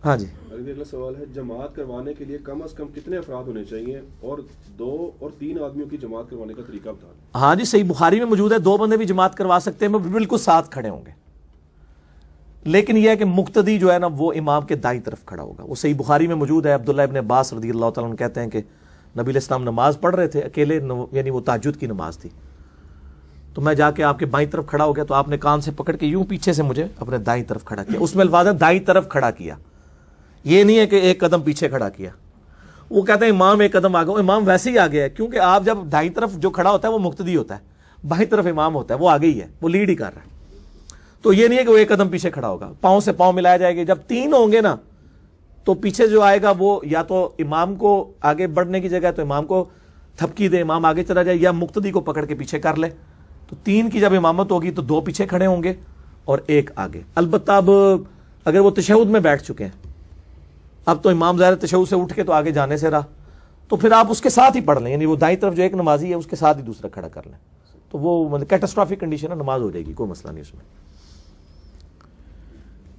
ہاں جی اگلا سوال ہے، جماعت کروانے کے لیے کم از کم کتنے افراد ہونے چاہیے، اور 2 اور 3 آدمیوں کی جماعت کروانے کا طریقہ بتا دیں؟ ہاں جی صحیح بخاری میں موجود ہے، 2 بندے بھی جماعت کروا سکتے ہیں، وہ بالکل ساتھ کھڑے ہوں گے، لیکن یہ ہے کہ مقتدی جو ہے نا وہ امام کے دائیں طرف کھڑا ہوگا. وہ صحیح بخاری میں موجود ہے. عبداللہ ابن عباس رضی اللہ تعالیٰ عنہ کہتے ہیں کہ نبی علیہ السلام نماز پڑھ رہے تھے اکیلے، یعنی وہ تہجد کی نماز تھی، تو میں جا کے آپ کے بائیں طرف کھڑا ہو گیا، تو آپ نے کان سے پکڑ کے یوں پیچھے سے مجھے اپنے دائیں طرف کھڑا کیا. اس میں الفاظ ہے دائیں طرف کھڑا کیا، یہ نہیں ہے کہ ایک قدم پیچھے کھڑا کیا. وہ کہتے ہیں امام ایک قدم آگے، امام ویسے ہی آگے ہے، کیونکہ آپ جب دائیں طرف جو کھڑا ہوتا ہے وہ مقتدی ہوتا ہے، بائیں طرف امام ہوتا ہے، وہ آگے ہی ہے، وہ لیڈ ہی کر رہا ہے. تو یہ نہیں ہے کہ وہ ایک قدم پیچھے کھڑا ہوگا، پاؤں سے پاؤں ملایا جائے گا. جب 3 ہوں گے نا تو پیچھے جو آئے گا وہ یا تو امام کو آگے بڑھنے کی جگہ تو امام کو تھپکی دے، امام آگے چلا جائے، یا مقتدی کو پکڑ کے پیچھے کر لے. تو 3 کی جب امامت ہوگی تو 2 پیچھے کھڑے ہوں گے اور 1 آگے. البتہ اب اگر وہ تشہد میں بیٹھ چکے ہیں، اب تو امام ظاہر تشہد سے اٹھ کے تو آگے جانے سے رہا، تو پھر آپ اس کے ساتھ ہی پڑھ لیں، یعنی وہ دائیں طرف جو ایک نمازی ہے اس کے ساتھ ہی دوسرا کھڑا کر لیں. تو وہ مطلب کیٹاسٹرافک کنڈیشن ہے، نماز ہو جائے گی، کوئی مسئلہ نہیں اس میں.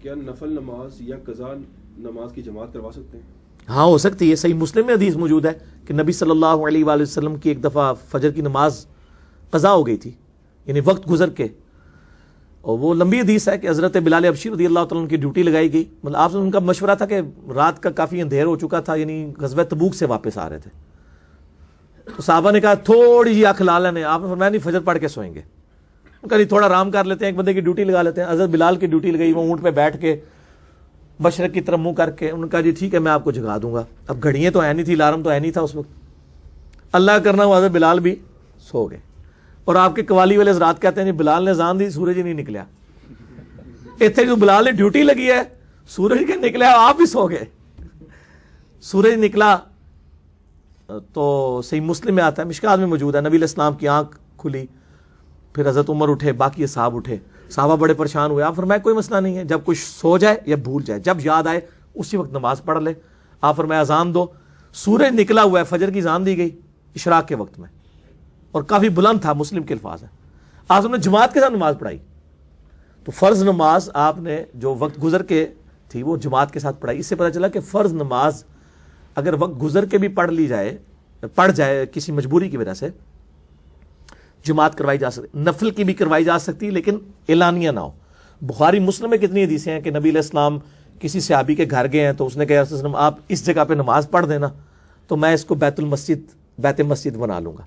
کیا نفل نماز یا قضا نماز کی جماعت کروا سکتے ہیں؟ ہاں ہو سکتی ہے. صحیح مسلم میں حدیث موجود ہے کہ نبی صلی اللہ علیہ وآلہ وسلم کی ایک دفعہ فجر کی نماز قضا ہو گئی تھی، یعنی وقت گزر کے، اور وہ لمبی حدیث ہے کہ حضرت بلال حبشی رضی اللہ تعالیٰ عنہ کی ڈیوٹی لگائی گئی. مطلب آپ سے ان کا مشورہ تھا کہ رات کا کافی اندھیر ہو چکا تھا، یعنی غزوہ تبوک سے واپس آ رہے تھے. تو صحابہ نے کہا تھوڑی جی آنکھ لا لینے، آپ نے فرمایا نہیں فجر پڑھ کے سوئیں گے. ان کا نہیں تھوڑا آرام کر لیتے ہیں، ایک بندے کی ڈیوٹی لگا لیتے ہیں. حضرت بلال کی ڈیوٹی لگائی، وہ اونٹ پہ بیٹھ کے مشرق کی طرف منہ کر کے ان کا جی ٹھیک ہے میں آپ کو جگا دوں گا. اب گھڑیاں تو ہے نہیں تھی، الارم تو ہے نہیں تھا اس وقت. اللہ کرنا ہوا حضرت بلال بھی سو گئے، اور آپ کے قوالی والے حضرات کہتے ہیں جی بلال نے اذان دی، سورج ہی نہیں نکلا. اتنے جو بلال نے ڈیوٹی لگی ہے، سورج کے نکلا، آپ بھی سو گئے. سورج نکلا تو صحیح مسلم میں آتا ہے، مشکات میں موجود ہے، نبی علیہ السلام کی آنکھ کھلی، پھر حضرت عمر اٹھے، باقی اصحاب اٹھے. صحابہ بڑے پریشان ہوئے. آپ فرمایا کوئی مسئلہ نہیں ہے، جب کچھ سو جائے یا بھول جائے، جب یاد آئے اسی وقت نماز پڑھ لے. آپ فرمایا اذان دو. سورج نکلا ہوا ہے، فجر کی اذان دی گئی اشراق کے وقت میں، اور کافی بلند تھا، مسلم کے الفاظ ہیں. آپ نے جماعت کے ساتھ نماز پڑھائی، تو فرض نماز آپ نے جو وقت گزر کے تھی وہ جماعت کے ساتھ پڑھائی. اس سے پتہ چلا کہ فرض نماز اگر وقت گزر کے بھی پڑھ جائے کسی مجبوری کی وجہ سے، جماعت کروائی جا سکتی. نفل کی بھی کروائی جا سکتی لیکن اعلانیہ نہ ہو. بخاری مسلم میں کتنی حدیثیں ہیں کہ نبی علیہ السلام کسی صحابی کے گھر گئے ہیں تو اس نے کہا وسلم آپ اس جگہ پہ نماز پڑھ دینا تو میں اس کو بیت مسجد بنا لوں گا.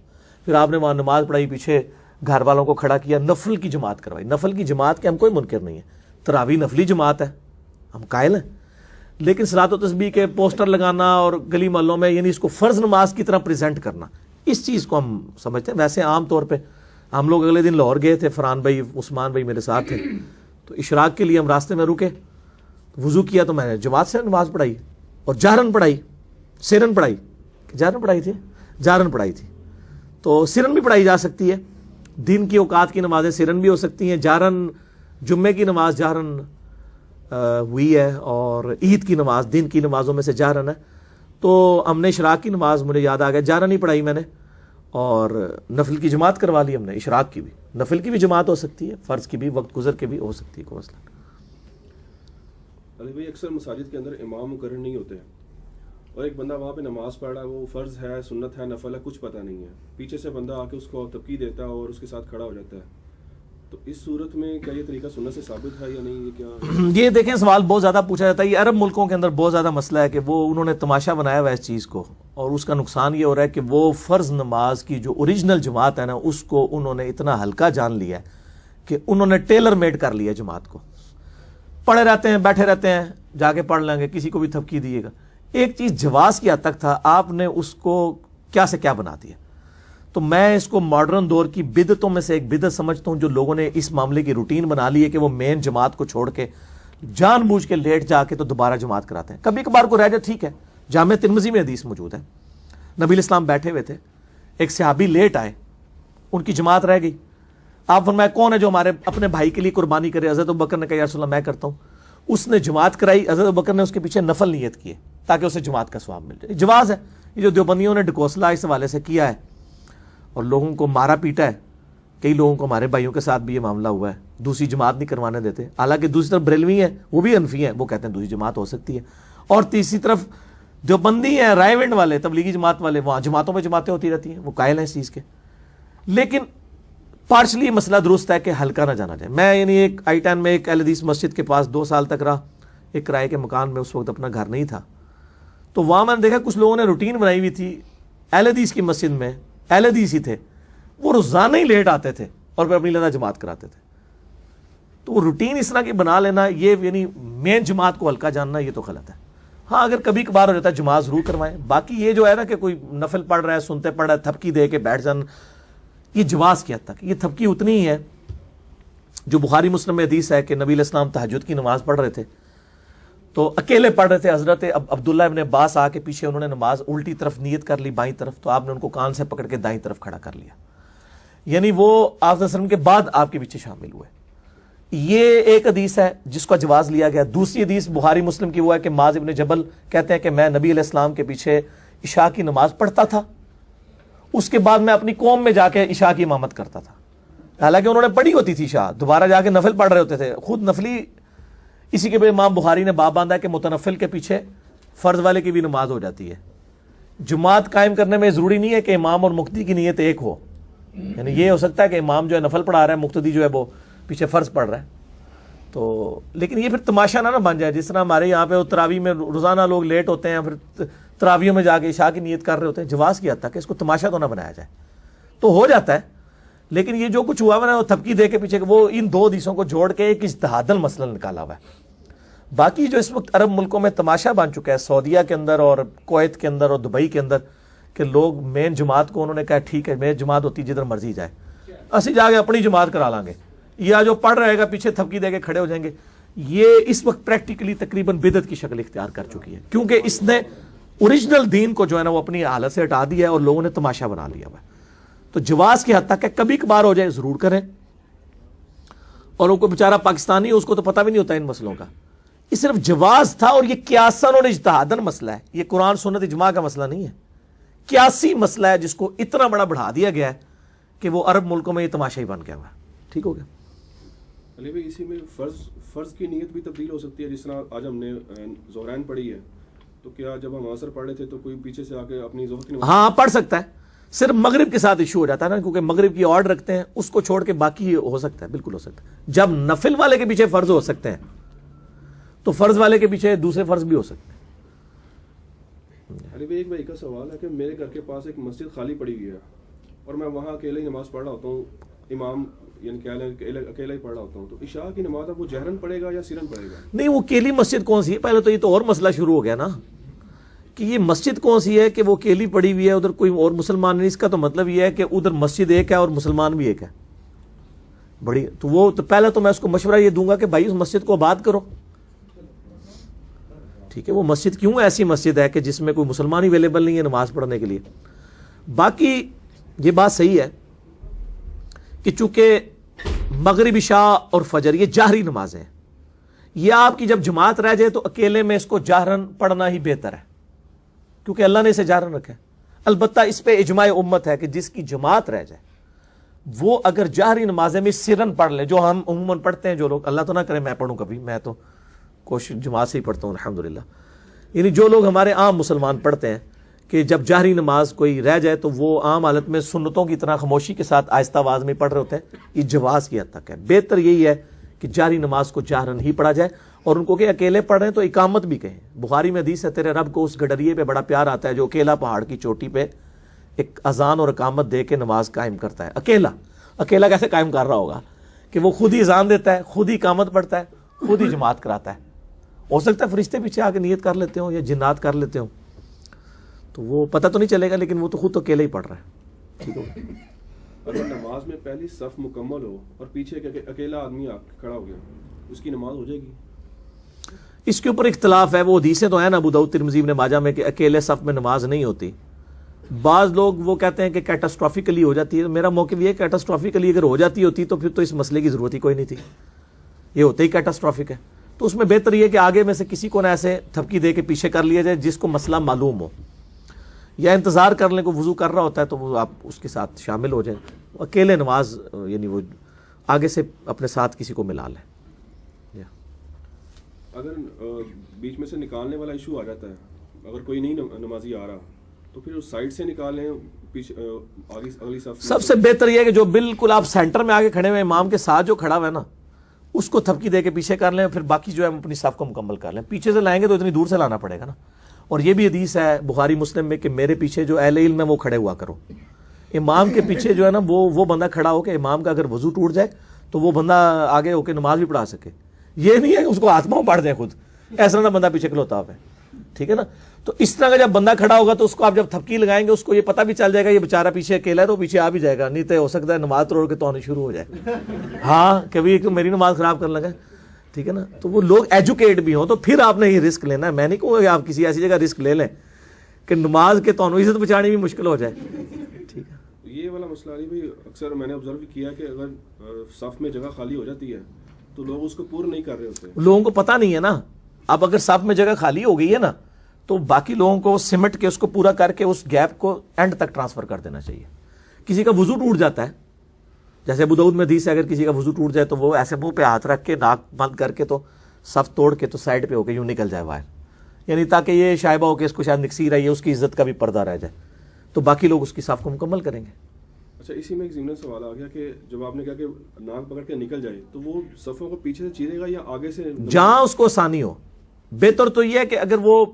پھر آپ نے وہاں نماز پڑھائی، پیچھے گھر والوں کو کھڑا کیا، نفل کی جماعت کروائی. نفل کی جماعت کے ہم کوئی منکر نہیں ہے، تراویح نفلی جماعت ہے، ہم قائل ہیں. لیکن صلاۃ و تسبیح کے پوسٹر لگانا اور گلی محلوں میں یعنی اس کو فرض نماز کی طرح پریزنٹ کرنا، اس چیز کو ہم سمجھتے ہیں. ویسے عام طور پہ ہم لوگ اگلے دن لاہور گئے تھے، فرحان بھائی عثمان بھائی میرے ساتھ تھے، تو اشراق کے لیے ہم راستے میں رکے، وضو کیا تو میں نے جماعت سے نماز پڑھائی اور جہرن پڑھائی، سرن پڑھائی، جہرن پڑھائی تھی، جہرن پڑھائی تھی. تو سرن بھی پڑھائی جا سکتی ہے. دن کی اوقات کی نمازیں سرن بھی ہو سکتی ہیں. جہرن جمعے کی نماز جہرن ہوئی ہے، اور عید کی نماز دن کی نمازوں میں سے جہرن ہے. تو ہم نے اشراق کی نماز مجھے یاد آ گیا جہرن ہی پڑھائی میں نے، اور نفل کی جماعت کروا لی ہم نے. اشراق کی بھی، نفل کی بھی جماعت ہو سکتی ہے، فرض کی بھی وقت گزر کے بھی ہو سکتی ہے، کوئی مسئلہ نہیں. علی بھائی اکثر مساجد کے اندر امام مقرر نہیں ہوتے ہیں، اور ایک بندہ وہاں پہ نماز پڑھ رہا ہے، وہ فرض ہے، سنت ہے، نفل ہے، کچھ پتہ نہیں ہے، پیچھے سے بندہ آ کے اس کو تبکی دیتا ہے اور اس کے ساتھ کھڑا ہو جاتا ہے. تو اس صورت میں کیا یہ طریقہ سنت سے ثابت ہے یا نہیں؟ یہ کیا یہ دیکھیں سوال بہت زیادہ پوچھا جاتا ہے. یہ عرب ملکوں کے اندر بہت زیادہ مسئلہ ہے کہ وہ انہوں نے تماشا بنایا ہوا ہے اس چیز کو، اور اس کا نقصان یہ ہو رہا ہے کہ وہ فرض نماز کی جو اوریجنل جماعت ہے نا، اس کو انہوں نے اتنا ہلکا جان لیا ہے کہ انہوں نے ٹیلر میڈ کر لیا جماعت کو. پڑھے رہتے ہیں، بیٹھے رہتے ہیں، جا کے پڑھ لیں گے، کسی کو بھی تھپکی دیے گا. ایک چیز جواز کی حد تک تھا، آپ نے اس کو کیا سے کیا بنا دیا. تو میں اس کو ماڈرن دور کی بدعتوں میں سے ایک بدعت سمجھتا ہوں، جو لوگوں نے اس معاملے کی روٹین بنا لی ہے کہ وہ مین جماعت کو چھوڑ کے جان بوجھ کے لیٹ جا کے تو دوبارہ جماعت کراتے ہیں. کبھی کبھار کو رہ جائے ٹھیک ہے. جامع ترمذی میں حدیث موجود ہے، نبی علیہ السلام بیٹھے ہوئے تھے، ایک صحابی لیٹ آئے، ان کی جماعت رہ گئی. آپ فرمایا کون ہے جو ہمارے اپنے بھائی کے لیے قربانی کرے؟ حضرت ابوبکر نے کہا یا رسول اللہ میں کرتا ہوں. اس نے جماعت کرائی، حضرت ابوبکر نے اس کے پیچھے نفل نیت کیے تاکہ اسے جماعت کا ثواب مل جائے. جواز ہے. یہ جو دیوبندیوں نے ڈکوسلا اس حوالے سے کیا ہے اور لوگوں کو مارا پیٹا ہے، کئی لوگوں کو ہمارے بھائیوں کے ساتھ بھی یہ معاملہ ہوا ہے, دوسری جماعت نہیں کروانے دیتے, حالانکہ دوسری طرف بریلوی ہیں وہ بھی حنفی ہیں, وہ کہتے ہیں دوسری جماعت ہو سکتی ہے, اور تیسری طرف جو بندی ہیں رائے ونڈ والے تبلیغی جماعت والے, وہاں جماعتوں میں جماعتیں ہوتی رہتی ہیں, وہ قائل ہیں اس چیز کے. لیکن پارشلی مسئلہ درست ہے کہ ہلکا نہ جانا جائے. میں یعنی ایک I-10 میں ایک اہل حدیث مسجد کے پاس 2 سال تک رہا, ایک کرائے کے مکان میں, اس وقت اپنا گھر نہیں تھا, تو وہاں میں نے دیکھا کچھ لوگوں نے روٹین بنائی ہوئی تھی اہل حدیث کی مسجد میں, اہل حدیث ہی تھے, وہ روزانہ ہی لیٹ آتے تھے اور پھر اپنی لدہ جماعت کراتے تھے. تو وہ روٹین اس طرح کی بنا لینا, یہ یعنی مین جماعت کو ہلکا جاننا, یہ تو غلط ہے. ہاں اگر کبھی کبھار ہو جاتا ہے جماعت ضرور کروائیں. باقی یہ جو ہے نا کہ کوئی نفل پڑھ رہا ہے, سنتے پڑھ رہا ہے, تھپکی دے کے بیٹھ جانا, یہ جواز کی حد تک, یہ تھپکی اتنی ہی ہے جو بخاری مسلم میں حدیث ہے کہ نبی علیہ السلام تہجد کی نماز پڑھ رہے تھے, تو اکیلے پڑھ رہے تھے. حضرت عبداللہ ابن عباس آ کے پیچھے انہوں نے نماز الٹی طرف نیت کر لی, بائیں طرف, تو آپ نے ان کو کان سے پکڑ کے دائیں طرف کھڑا کر لیا, یعنی وہ آپ صلی اللہ علیہ وسلم کے بعد آپ کے پیچھے شامل ہوئے. یہ ایک حدیث ہے جس کا جواز لیا گیا. دوسری حدیث بخاری مسلم کی وہ ہے کہ معاذ ابن جبل کہتے ہیں کہ میں نبی علیہ السلام کے پیچھے عشاء کی نماز پڑھتا تھا, اس کے بعد میں اپنی قوم میں جا کے عشاء کی امامت کرتا تھا. حالانکہ انہوں نے پڑھی ہوتی تھی عشاء, دوبارہ جا کے نفل پڑھ رہے ہوتے تھے خود نفلی. اسی کے بعد امام بخاری نے باب باندھا ہے کہ متنفل کے پیچھے فرض والے کی بھی نماز ہو جاتی ہے. جماعت قائم کرنے میں ضروری نہیں ہے کہ امام اور مقتدی کی نیت ایک ہو, یعنی یہ ہو سکتا ہے کہ امام جو ہے نفل پڑھا رہا ہے, مقتدی جو ہے وہ پیچھے فرض پڑھ رہا ہے. تو لیکن یہ پھر تماشا نہ بن جائے, جس طرح ہمارے یہاں پہ تراویح میں روزانہ لوگ لیٹ ہوتے ہیں, پھر تراویحوں میں جا کے عشاء کی نیت کر رہے ہوتے ہیں. جواز کی حد تک اس کو تماشا تو نہ بنایا جائے, تو ہو جاتا ہے. لیکن یہ جو کچھ ہوا ہے نا, وہ تھپکی دے کے پیچھے, وہ ان 2 حدیثوں کو جوڑ کے ایک اجتہاداً مسئلہ نکالا ہوا ہے. باقی جو اس وقت عرب ملکوں میں تماشا بن چکا ہے, سعودیہ کے اندر اور کویت کے اندر اور دبئی کے اندر, کہ لوگ مین جماعت کو انہوں نے کہا ٹھیک ہے مین جماعت ہوتی جدھر مرضی جائے, اسی جا کے اپنی جماعت کرا لیں گے, یا جو پڑھ رہے گا پیچھے تھپکی دے کے کھڑے ہو جائیں گے. یہ اس وقت پریکٹیکلی تقریباً بدعت کی شکل اختیار کر چکی ہے, کیونکہ اس نے اوریجنل دین کو جو ہے نا وہ اپنی حالت سے ہٹا دیا ہے اور لوگوں نے تماشا بنا لیا ہوا ہے. تو جواز کی حد تک ہے, کبھی کبھار ہو جائے ضرور کریں. اور وہ کوئی بیچارہ پاکستانی ہے, اس کو تو پتہ بھی نہیں ہوتا ان مسئلوں کا, یہ صرف جواز تھا. اور یہ قیاساً اور اجتہاداً مسئلہ ہے, یہ قرآن سنت اجماع کا مسئلہ نہیں ہے, قیاسی مسئلہ ہے جس کو اتنا بڑا بڑھا دیا گیا ہے کہ وہ عرب ملکوں میں یہ تماشا ہی بن گیا ہوا ہے. ٹھیک ہو گیا علی بھائی, اسی میں فرض کی نیت بھی تبدیل ہو سکتی ہے. جس طرح آج ہم نے ظہرین پڑھی ہے, تو کیا جب ہم عصر پڑھ رہے تھے تو کوئی پیچھے سے آ کے اپنی ظہر کی نماز, ہاں پڑھ سکتا ہے, صرف مغرب کے ساتھ ایشو ہو جاتا ہے نا, کیونکہ مغرب کی آرڈر رکھتے ہیں, اس کو چھوڑ کے باقی ہو سکتا ہے, بالکل ہو سکتا ہے. جب نفل والے کے پیچھے فرض ہو سکتے ہیں تو فرض والے کے پیچھے دوسرے فرض بھی ہو سکتے ہیں. علی بھائی, ایک بھائی کا سوال ہے کہ میرے گھر کے پاس ایک مسجد خالی پڑی ہوئی ہے اور میں وہاں اکیلے ہی نماز پڑھ رہا ہوتا ہوں, امام یعنی اکیلا ہی پڑھ رہا ہوتا ہوں, تو عشاء کی نماز اب وہ جہرن پڑھے گا یا سرن پڑھے گا؟ نہیں, وہ اکیلی مسجد کون سی ہے, پہلے تو یہ تو اور مسئلہ شروع ہو گیا نا کہ یہ مسجد کون سی ہے کہ وہ اکیلی پڑی ہوئی ہے, ادھر کوئی اور مسلمان نہیں. اس کا تو مطلب یہ ہے کہ ادھر مسجد ایک ہے اور مسلمان بھی ایک ہے بڑی. تو وہ تو پہلے تو میں اس کو مشورہ یہ دوں گا کہ بھائی اس مسجد کو آباد کرو. ٹھیک ہے, وہ مسجد کیوں ایسی مسجد ہے کہ جس میں کوئی مسلمان ہی اویلیبل نہیں ہے نماز پڑھنے کے لیے. باقی یہ بات صحیح ہے کہ چونکہ مغرب عشاء اور فجر یہ جہری نمازیں ہیں, یہ آپ کی جب جماعت رہ جائے تو اکیلے میں اس کو جہرن پڑھنا ہی بہتر ہے, کیونکہ اللہ نے اسے جہرن رکھا ہے. البتہ اس پہ اجماع امت ہے کہ جس کی جماعت رہ جائے وہ اگر جہری نمازیں میں سرن پڑھ لے, جو ہم عموماً پڑھتے ہیں, جو لوگ, اللہ تو نہ کرے میں پڑھوں کبھی, میں تو کوشش جماعت سے ہی پڑھتا ہوں الحمدللہ, یعنی جو لوگ ہمارے عام مسلمان پڑھتے ہیں کہ جب جہری نماز کوئی رہ جائے تو وہ عام حالت میں سنتوں کی طرح خاموشی کے ساتھ آہستہ آواز میں پڑھ رہے ہوتے ہیں, یہ جواز کی حد تک ہے. بہتر یہی ہے کہ جہری نماز کو جہرن ہی پڑھا جائے, اور ان کو کہ اکیلے پڑھ رہے ہیں تو اقامت بھی کہیں. بخاری میں حدیث ہے تیرے رب کو اس گڈریے پہ بڑا پیار آتا ہے جو اکیلا پہاڑ کی چوٹی پہ ایک اذان اور اقامت دے کے نماز قائم کرتا ہے. اکیلا کیسے قائم کر رہا ہوگا کہ وہ خود ہی اذان دیتا ہے, خود ہی اقامت پڑھتا ہے, خود ہی جماعت کراتا ہے. ہو سکتا ہے فرشتے پیچھے آ کے نیت کر لیتے ہوں یا جنات کر لیتے ہوں, تو وہ پتہ تو نہیں چلے گا, لیکن وہ تو خود تو اکیلا ہی پڑھ رہا ہے. ٹھیک ہوگا. اگر نماز میں پہلی صف مکمل ہو اور پیچھے اکیلا آدمی کھڑا ہو گیا, اس کی نماز ہو جائے گی؟ اس کے اوپر اختلاف ہے. وہ حدیثیں تو ہیں نا ابو داؤد ترمذی ابن ماجہ میں کہ اکیلے صف میں نماز نہیں ہوتی. بعض لوگ وہ کہتے ہیں کہ کیٹاسٹرافیکلی ہو جاتی ہے. میرا موقف یہ ہے کیٹاسٹرافیکلی اگر ہو جاتی ہوتی تو پھر تو اس مسئلے کی ضرورت ہی کوئی نہیں تھی, یہ ہوتے ہی کیٹاسٹرافک ہے. تو اس میں بہتر یہ کہ آگے میں سے کسی کو نہ ایسے تھپکی دے کے پیچھے کر لیا جائے جس کو مسئلہ معلوم ہو, یا انتظار کر لیں, کو وضو کر رہا ہوتا ہے تو وہ آپ اس کے ساتھ شامل ہو جائیں. اکیلے نماز یعنی وہ آگے سے اپنے ساتھ کسی کو ملا لیں. اگر بیچ میں سے نکالنے والا ایشو آ جاتا ہے, اگر کوئی نہیں نمازی آ رہا تو پھر اس سائڈ سے نکالیں پیچھے اگلی صف. سب سے بہتر یہ ہے کہ جو بالکل آپ سینٹر میں آگے کھڑے ہوئے امام کے ساتھ جو کھڑا ہوا ہے نا, اس کو تھپکی دے کے پیچھے کر لیں, پھر باقی جو ہے اپنی صف کو مکمل کر لیں. پیچھے سے لائیں گے تو اتنی دور سے لانا پڑے گا نا. اور یہ بھی حدیث ہے بخاری مسلم میں کہ میرے پیچھے جو اہل علم ہے وہ کھڑے ہوا کرو. امام کے پیچھے جو ہے نا وہ بندہ کھڑا ہو کہ امام کا اگر وضو ٹوٹ جائے تو وہ بندہ آگے ہو کے نماز بھی پڑھا سکے. یہ نہیں ہے کہ اس کو آتماؤں پڑھ دیں خود, ایسا نہ بندہ پیچھے کھلوتا ہے. ٹھیک ہے نا. تو اس طرح کا جب بندہ کھڑا ہوگا تو اس کو آپ جب تھپکی لگائیں گے اس کو یہ پتہ بھی چل جائے گا یہ بیچارہ پیچھے اکیلا ہے, تو پیچھے آ بھی جائے گا. نہیں تو ہو سکتا ہے نماز توڑ کے توڑنی شروع ہو جائے, ہاں کبھی میری نماز خراب کرنے لگا. ٹھیک ہے نا. تو وہ لوگ ایجوکیٹ بھی ہوں تو پھر آپ نے یہ رسک لینا ہے. میں نہیں کہوں گا کہ آپ کسی ایسی جگہ رسک لے لیں کہ نماز کے توڑوں عزت بچانی بھی مشکل ہو جائے. ٹھیک ہے. یہ والا مسئلہ علی بھائی اکثر میں نے آبزرو کیا کہ اگر صف میں جگہ خالی ہو جاتی ہے تو لوگ اس کو پورا نہیں کر رہے ہوتے. لوگوں کو پتہ نہیں ہے نا. اب اگر صف میں جگہ خالی ہو گئی ہے نا تو باقی لوگوں کو سمٹ کے اس کو پورا کر کے اس گیپ کو اینڈ تک ٹرانسفر کر دینا چاہیے. کسی کا وضو ٹوٹ جاتا ہے, جیسے ابو داؤد میں حدیث ہے اگر کسی کا وضو ٹوٹ جائے تو وہ ایسے منہ پہ ہاتھ رکھ کے ناک بند کر کے تو صف توڑ کے تو سائڈ پہ ہو کے یوں نکل جائے باہر, یعنی تاکہ یہ شائبہ ہو کے اس کو شاید نکسی رہی ہے, اس کی عزت کا بھی پردہ رہ جائے, تو باقی لوگ اس کی صف کو مکمل کریں گے. اچھا, اسی میں ایک ضمن سوال آ گیا کہ جب آپ نے کہا کہ ناک پکڑ کے نکل جائے تو وہ صفوں کو پیچھے سے چیرے گا یا آگے سے؟ جہاں اس کو آسانی ہو. بہتر تو یہ ہے کہ اگر وہ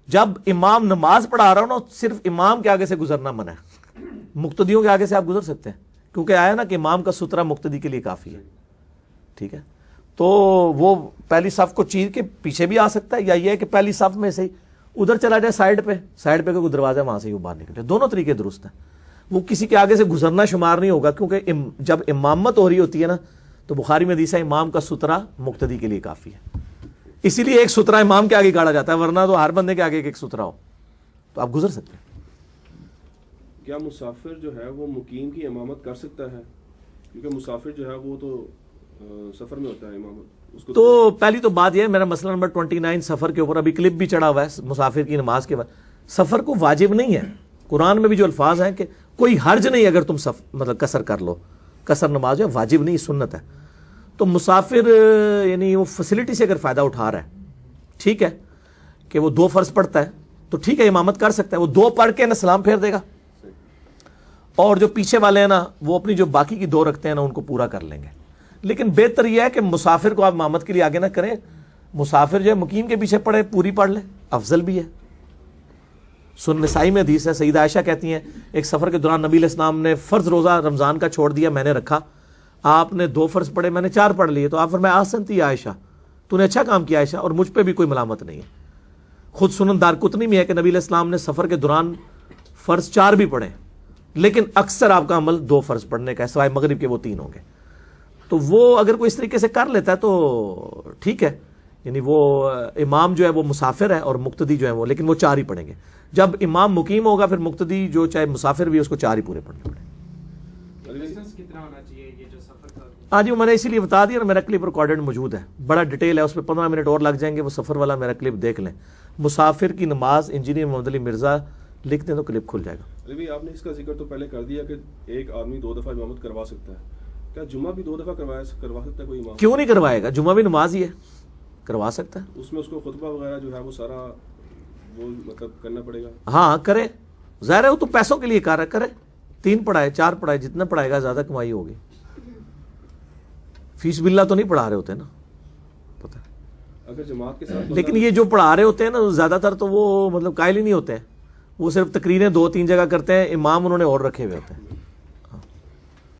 جب امام نماز پڑھا رہا ہو نا صرف امام کے آگے سے گزرنا منع ہے. مقتدیوں کے آگے سے آپ گزر سکتے ہیں کیونکہ آیا نا کہ امام کا سترہ مقتدی کے لیے کافی ہے. ٹھیک ہے. تو وہ پہلی صف کو چیر کے پیچھے بھی آ سکتا ہے, یا یہ ہے کہ پہلی صف میں سے ہی ادھر چلا جائے سائڈ پہ کوئی دروازہ ہے وہاں سے ہی باہر نکلے. دونوں طریقے درست ہیں. وہ کسی کے آگے سے گزرنا شمار نہیں ہوگا کیونکہ جب امامت ہو رہی ہوتی ہے نا تو بخاری میں حدیث ہے امام کا سترہ مقتدی کے لیے کافی ہے. اسی لیے ایک سترہ امام کے آگے گاڑا جاتا ہے, ورنہ تو ہر بندے کے آگے ایک سترہ ہو تو آپ گزر سکتے ہیں. کیا مسافر جو ہے وہ مقیم کی امامت کر سکتا ہے؟ کیونکہ مسافر جو ہے وہ تو سفر میں ہوتا ہے امامت اس کو. تو پہلی تو بات یہ ہے, میرا مسئلہ نمبر 29 سفر کے اوپر ابھی کلپ بھی چڑھا ہوا ہے مسافر کی نماز کے بعد. سفر کو واجب نہیں ہے. قرآن میں بھی جو الفاظ ہیں کہ کوئی حرج نہیں اگر تم مطلب قصر کر لو, قصر نماز ہے واجب نہیں, سنت ہے. تو مسافر یعنی وہ فیسلٹی سے اگر فائدہ اٹھا رہا ہے, ٹھیک ہے کہ وہ 2 فرض پڑھتا ہے تو ٹھیک ہے امامت کر سکتا ہے. وہ 2 پڑھ کے نا سلام پھیر دے گا, اور جو پیچھے والے ہیں نا وہ اپنی جو باقی کی 2 رکھتے ہیں نا ان کو پورا کر لیں گے. لیکن بہتر یہ ہے کہ مسافر کو آپ امامت کے لیے آگے نہ کریں. مسافر جو ہے مقیم کے پیچھے پڑھے, پوری پڑھ لے, افضل بھی ہے. سنن نسائی میں حدیث ہے, سیدہ عائشہ کہتی ہیں ایک سفر کے دوران نبی علیہ السلام نے فرض روزہ رمضان کا چھوڑ دیا, میں نے رکھا. آپ نے 2 فرض پڑھے, میں نے 4 پڑھ لیے. تو آپ فرمایا احسنتی عائشہ, تو نے اچھا کام کیا عائشہ, اور مجھ پہ بھی کوئی ملامت نہیں ہے. خود سنن دارقطنی میں ہے کہ نبی علیہ السلام نے سفر کے دوران فرض 4 بھی پڑھے, لیکن اکثر آپ کا عمل 2 فرض پڑھنے کا ہے, سوائے مغرب کے وہ 3 ہوں گے. تو وہ اگر کوئی اس طریقے سے کر لیتا ہے تو ٹھیک ہے, یعنی وہ امام جو ہے وہ مسافر ہے اور مقتدی جو ہے وہ, لیکن وہ 4 ہی پڑھیں گے. جب امام مقیم ہوگا پھر مقتدی جو چاہے مسافر بھی اس کو 4 ہی پورے پڑھنے پڑیں. کتنا ہونا چاہیے یہ جو سفر کا؟ ہاں جی, میں نے اسی لیے بتا دیا, میرا کلپ ریکارڈڈ موجود ہے, بڑا ڈیٹیل ہے, اس پہ 15 منٹ اور لگ جائیں گے. وہ سفر والا میرا کلپ دیکھ لیں. مسافر کی نماز انجینئر محمد علی مرزا لکھ دیں تو کلپ کھل جائے گا. علی بھائی آپ نے اس کا ذکر تو پہلے کر دیا کہ ایک آدمی 2 دفعہ امامت کروا سکتا ہے. کیا جمعہ بھی 2 دفعہ کروا سکتا ہے کوئی امام؟ کیوں نہیں کروائے گا, جمعہ بھی نماز ہی ہے, کروا سکتا ہے. اس میں اس کو خطبہ وغیرہ جو ہے وہ سارا وہ مطلب کرنا پڑے گا؟ ہاں کرے, ظاہر ہے وہ تو پیسوں کے لیے کر رہا ہے, کرے 3 پڑھائے 4 پڑھائے, جتنا پڑھائے گا زیادہ کمائی ہوگی. فیس باللہ تو نہیں پڑھا رہے ہوتے نا, پتہ اگر جماعت کے ساتھ. لیکن یہ جو پڑھا رہے ہوتے ہیں نا زیادہ تر تو وہ مطلب قائل ہی نہیں ہوتے ہیں, وہ صرف تقریریں 2-3 جگہ کرتے ہیں, امام انہوں نے اور رکھے ہوئے ہوتے ہیں.